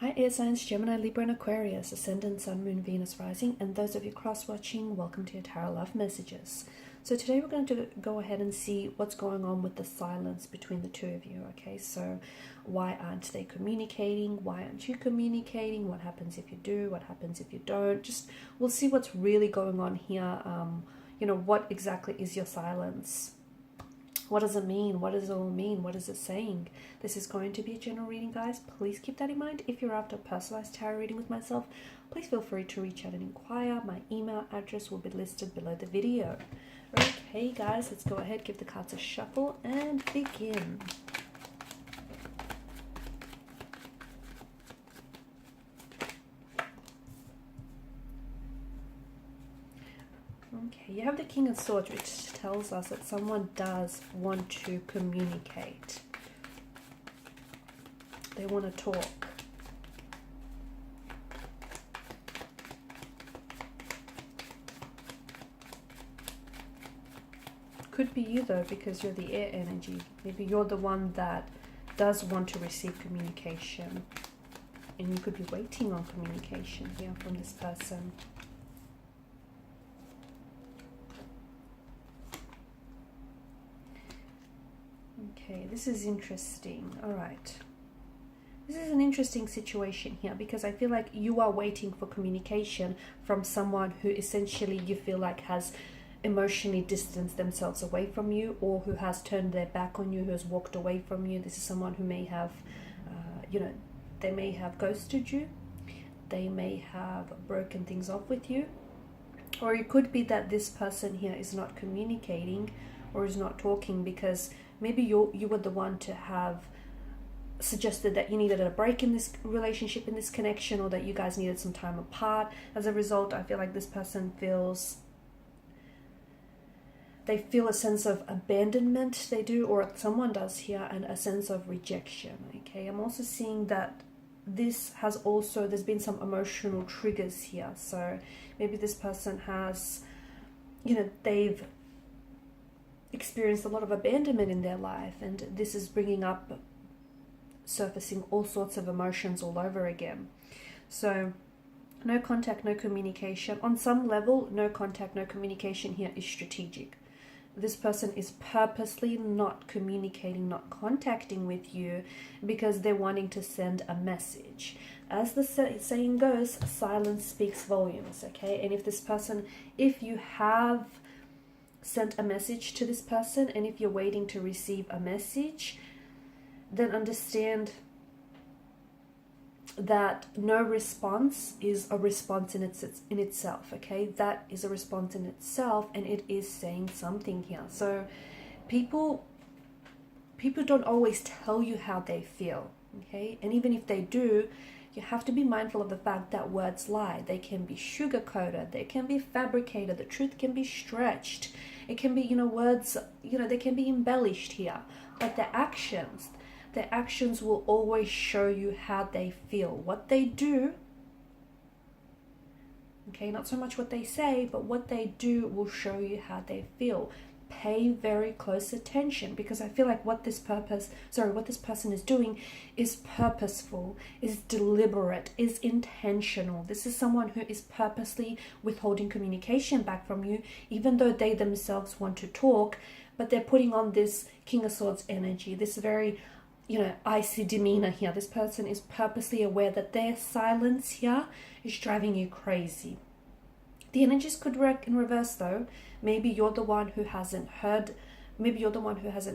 Hi air signs, Gemini, Libra and Aquarius, Ascendant, Sun, Moon, Venus, Rising, and those of you cross-watching, welcome to your Tarot Love Messages. So today we're going to go ahead and see what's going on with the silence between the two of you, okay? So why aren't they communicating? Why aren't you communicating? What happens if you do? What happens if you don't? Just, we'll see what's really going on here. What exactly is your silence? What does it mean? What does it all mean? What is it saying? This is going to be a general reading, guys. Please keep that in mind. If you're after a personalized tarot reading with myself, please feel free to reach out and inquire. My email address will be listed below the video. Okay, guys, let's go ahead, give the cards a shuffle and begin. Okay, you have the King of Swords, which tells us that someone does want to communicate. They want to talk. Could be you though, because you're the air energy. Maybe you're the one that does want to receive communication. And you could be waiting on communication here from this person. Okay, this is interesting. All right. This is an interesting situation here because I feel like you are waiting for communication from someone who essentially you feel like has emotionally distanced themselves away from you, or who has turned their back on you, who has walked away from you. This is someone who may have, they may have ghosted you. They may have broken things off with you. Or it could be that this person here is not communicating or is not talking because maybe you were the one to have suggested that you needed a break in this relationship, in this connection, or that you guys needed some time apart. As a result, I feel like this person they feel a sense of abandonment, they do, or someone does here, and a sense of rejection. Okay, I'm also seeing that there's been some emotional triggers here. So maybe this person has, they've experienced a lot of abandonment in their life, and this is surfacing all sorts of emotions all over again. So no contact, no communication. On some level, no contact, no communication here is strategic. This person is purposely not communicating, not contacting with you because they're wanting to send a message. As the saying goes, silence speaks volumes, okay? And if you have sent a message to this person, and if you're waiting to receive a message, then understand that no response is a response in itself, okay? That is a response in itself, and it is saying something here. So people don't always tell you how they feel, okay? And even if they do, you have to be mindful of the fact that words lie. They can be sugar-coated, they can be fabricated, the truth can be stretched. It can be, words, they can be embellished here. But their actions will always show you how they feel. What they do, okay, not so much what they say, but what they do will show you how they feel. Pay very close attention, because I feel like what this person is doing is purposeful, is deliberate, is intentional. This is someone who is purposely withholding communication back from you, even though they themselves want to talk, but they're putting on this King of Swords energy, this very icy demeanor here. This person is purposely aware that their silence here is driving you crazy. The energies could work in reverse though. Maybe you're the one who hasn't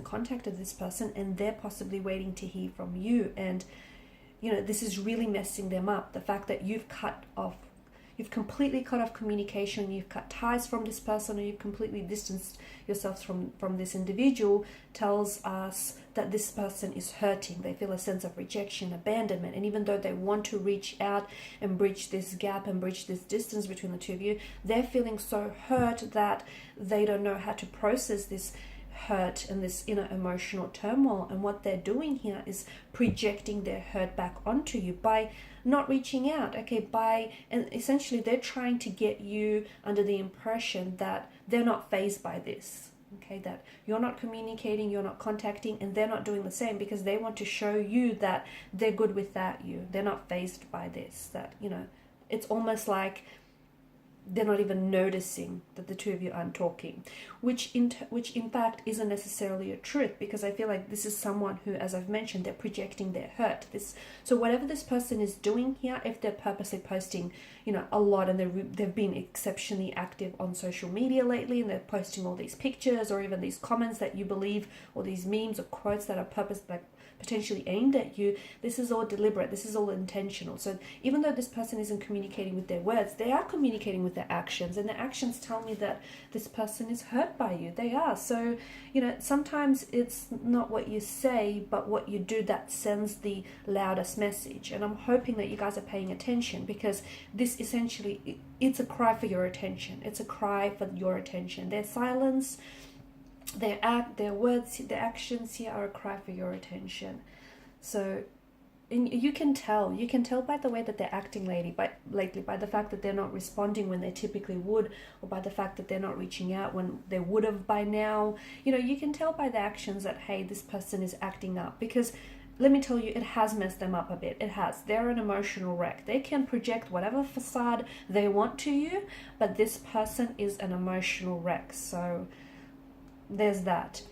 contacted this person, and they're possibly waiting to hear from you. And this is really messing them up. The fact that you've completely cut off communication, you've cut ties from this person, or you've completely distanced yourselves from this individual, tells us that this person is hurting. They feel a sense of rejection, abandonment, and even though they want to reach out and bridge this gap and bridge this distance between the two of you, they're feeling so hurt that they don't know how to process this hurt and this inner emotional turmoil. And what they're doing here is projecting their hurt back onto you by not reaching out, okay? And essentially they're trying to get you under the impression that they're not fazed by this, Okay, that you're not communicating, you're not contacting, and they're not doing the same because they want to show you that they're good without you. They're not fazed by this. That, you know, it's almost like they're not even noticing that the two of you aren't talking, which in fact isn't necessarily a truth, because I feel like this is someone who, as I've mentioned, they're projecting their hurt. So whatever this person is doing here, if they're purposely posting, you know, a lot, and they've been exceptionally active on social media lately, and they're posting all these pictures or even these comments that you believe, or these memes or quotes that are potentially aimed at you, this is all deliberate, this is all intentional. So even though this person isn't communicating with their words, they are communicating with their actions, and their actions tell me that this person is hurt by you. They are. So, you know, sometimes it's not what you say, but what you do that sends the loudest message. And I'm hoping that you guys are paying attention, because this essentially, it's a cry for your attention. It's a cry for your attention. Their silence, their words, their actions here are a cry for your attention. So, and you can tell by the way that they're acting lately, by the fact that they're not responding when they typically would, or by the fact that they're not reaching out when they would have by now. You know, you can tell by the actions that, hey, this person is acting up, because let me tell you, it has messed them up a bit. It has. They're an emotional wreck. They can project whatever facade they want to you, but this person is an emotional wreck. So there's that.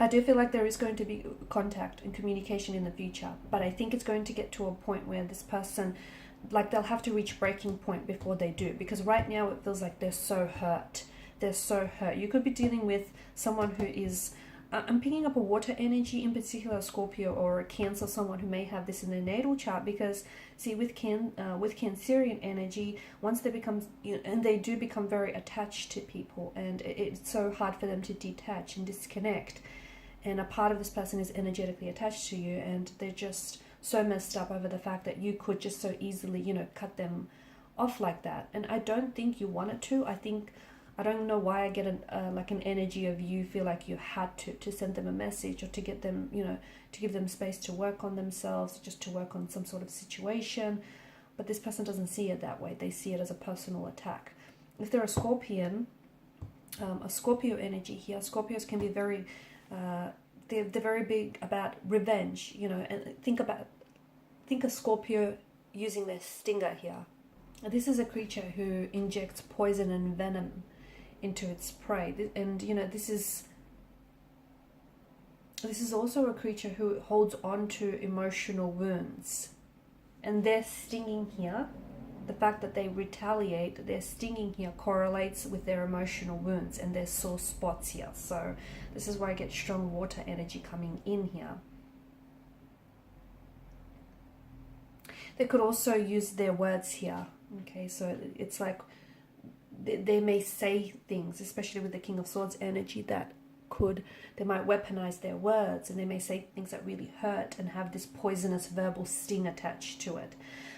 I do feel like there is going to be contact and communication in the future, but I think it's going to get to a point where this person, like, they'll have to reach breaking point before they do, because right now it feels like they're so hurt. They're so hurt. You could be dealing with someone who is, I'm picking up a water energy, in particular Scorpio or a Cancer, someone who may have this in their natal chart, because see, with Cancerian energy, once they become, and they do become very attached to people, and it's so hard for them to detach and disconnect. And a part of this person is energetically attached to you, and they're just so messed up over the fact that you could just so easily, you know, cut them off like that. And I don't think you wanted to. I don't know why I get an energy of you feel like you had to send them a message, or to get them, you know, to give them space to work on themselves, just to work on some sort of situation. But this person doesn't see it that way. They see it as a personal attack. If they're a Scorpion, a Scorpio energy here, Scorpios can be very, they're very big about revenge, you know, and think of Scorpio using their stinger here. This is a creature who injects poison and venom into its prey, and you know, this is also a creature who holds on to emotional wounds, and their stinging here, the fact that they retaliate, their stinging here correlates with their emotional wounds and their sore spots here. So this is why I get strong water energy coming in here. They could also use their words here. Okay, so it's like they may say things, especially with the King of Swords energy, that they might weaponize their words, and they may say things that really hurt and have this poisonous verbal sting attached to it.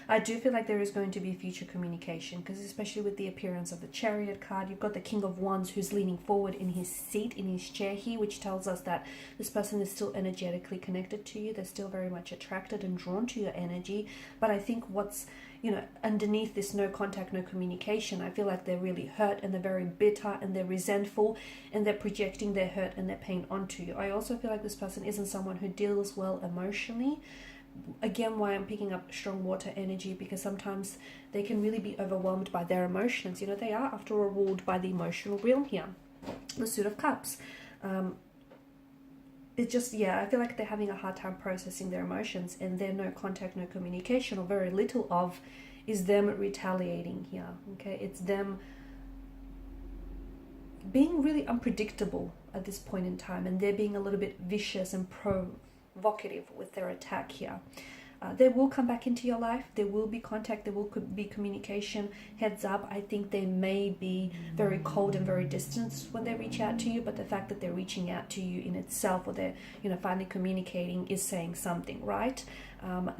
I do feel like there is going to be future communication, because especially with the appearance of the Chariot card, you've got the King of Wands who's leaning forward in his seat, in his chair here, which tells us that this person is still energetically connected to you. They're still very much attracted and drawn to your energy. But I think what's, you know, underneath this no contact, no communication, I feel like they're really hurt, and they're very bitter, and they're resentful, and they're projecting their hurt and their pain onto you. I also feel like this person isn't someone who deals well emotionally. Again, why I'm picking up strong water energy, because sometimes they can really be overwhelmed by their emotions. You know, they are, after all, ruled by the emotional realm here. The Suit of Cups. It's just, yeah, I feel like they're having a hard time processing their emotions, and their no contact, no communication, or very little of, is them retaliating here. Okay, it's them being really unpredictable at this point in time, and they're being a little bit vicious and provocative with their attack here. They will come back into your life. There will be contact. There will be communication. Heads up, I think they may be very cold and very distant when they reach out to you, but the fact that they're reaching out to you in itself, or they're, you know, finally communicating, is saying something, right?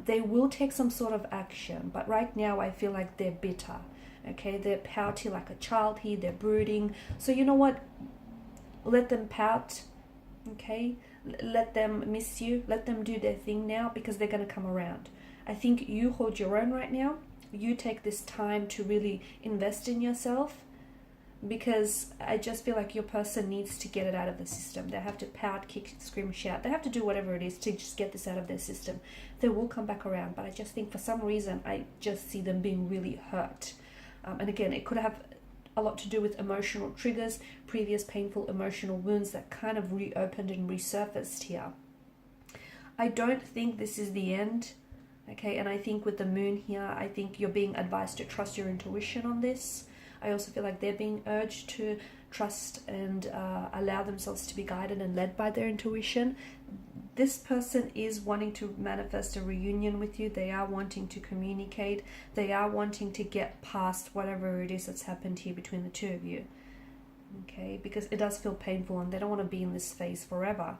They will take some sort of action, but right now I feel like they're bitter. Okay, they're pouty like a child here. They're brooding. So you know what? Let them pout. Okay, let them miss you. Let them do their thing now, because they're going to come around. I think you hold your own right now. You take this time to really invest in yourself. because I just feel like your person needs to get it out of the system. They have to pout, kick, scream, shout. They have to do whatever it is to just get this out of their system. They will come back around, but I just think for some reason I just see them being really hurt. And again, it could have a lot to do with emotional triggers, previous painful emotional wounds that kind of reopened and resurfaced here. I don't think this is the end, okay? And I think with the moon here, I think you're being advised to trust your intuition on this. I also feel like they're being urged to trust and allow themselves to be guided and led by their intuition. This person is wanting to manifest a reunion with you. They are wanting to communicate. They are wanting to get past whatever it is that's happened here between the two of you. Okay, because it does feel painful and they don't want to be in this phase forever.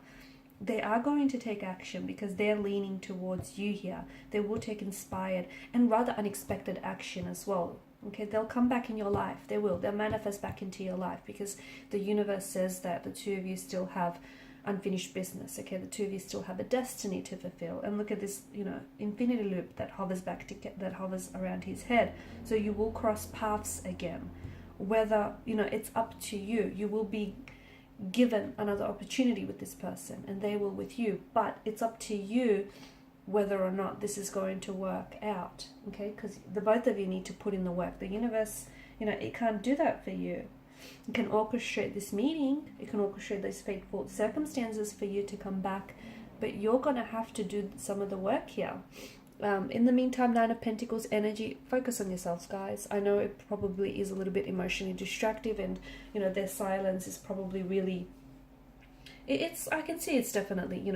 They are going to take action because they're leaning towards you here. They will take inspired and rather unexpected action as well. Okay, they'll come back in your life. They will. They'll manifest back into your life because the universe says that the two of you still have unfinished business. Okay, the two of you still have a destiny to fulfill. And look at this, infinity loop that hovers that hovers around his head. So you will cross paths again. Whether it's up to you. You will be given another opportunity with this person, and they will with you. But it's up to you whether or not this is going to work out, okay? Because the both of you need to put in the work. The universe, it can't do that for you. It can orchestrate this meeting. It can orchestrate those fateful circumstances for you to come back, but you're going to have to do some of the work here. In the meantime, Nine of Pentacles energy, focus on yourselves, guys. I know it probably is a little bit emotionally distractive, and their silence is probably really, I can see it's definitely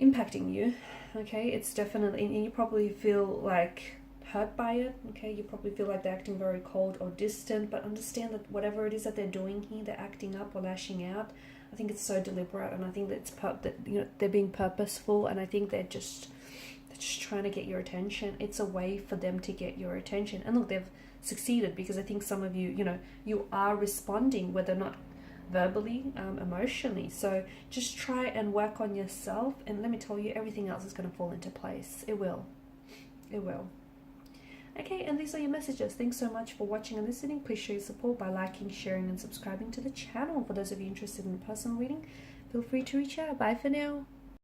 impacting you. Okay, it's definitely, and you probably feel like hurt by it. Okay, you probably feel like they're acting very cold or distant, but understand that whatever it is that they're doing here, they're acting up or lashing out, I think it's so deliberate, and I think that it's they're being purposeful, and I think they're just trying to get your attention. It's a way for them to get your attention, and look, they've succeeded because I think some of you, you are responding, whether or not verbally, emotionally. So just try and work on yourself, and let me tell you, everything else is going to fall into place. It will. Okay, and these are your messages. Thanks so much for watching and listening. Please show your support by liking, sharing, and subscribing to the channel. For those of you interested in a personal reading, feel free to reach out. Bye for now.